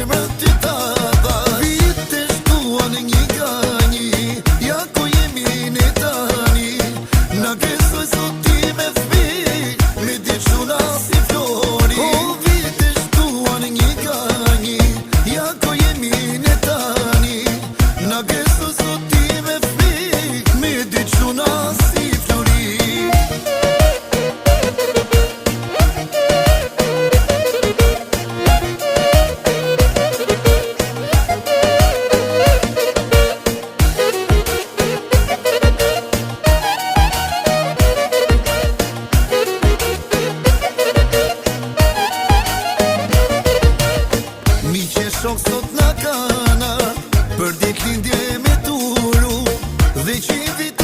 zemrë ty ta dha. Vite shkuan një nga një, ja ku jemi ne tani. Na gëzoj sot ti me fmi, me diçuna si flori. O vite shkuan një nga një, ja ku jemi ne tani. Na gëzoj sot ti me fmi, me diçuna si flori. Shok sot na kana, për ditë lindje me turu, dhe që i vit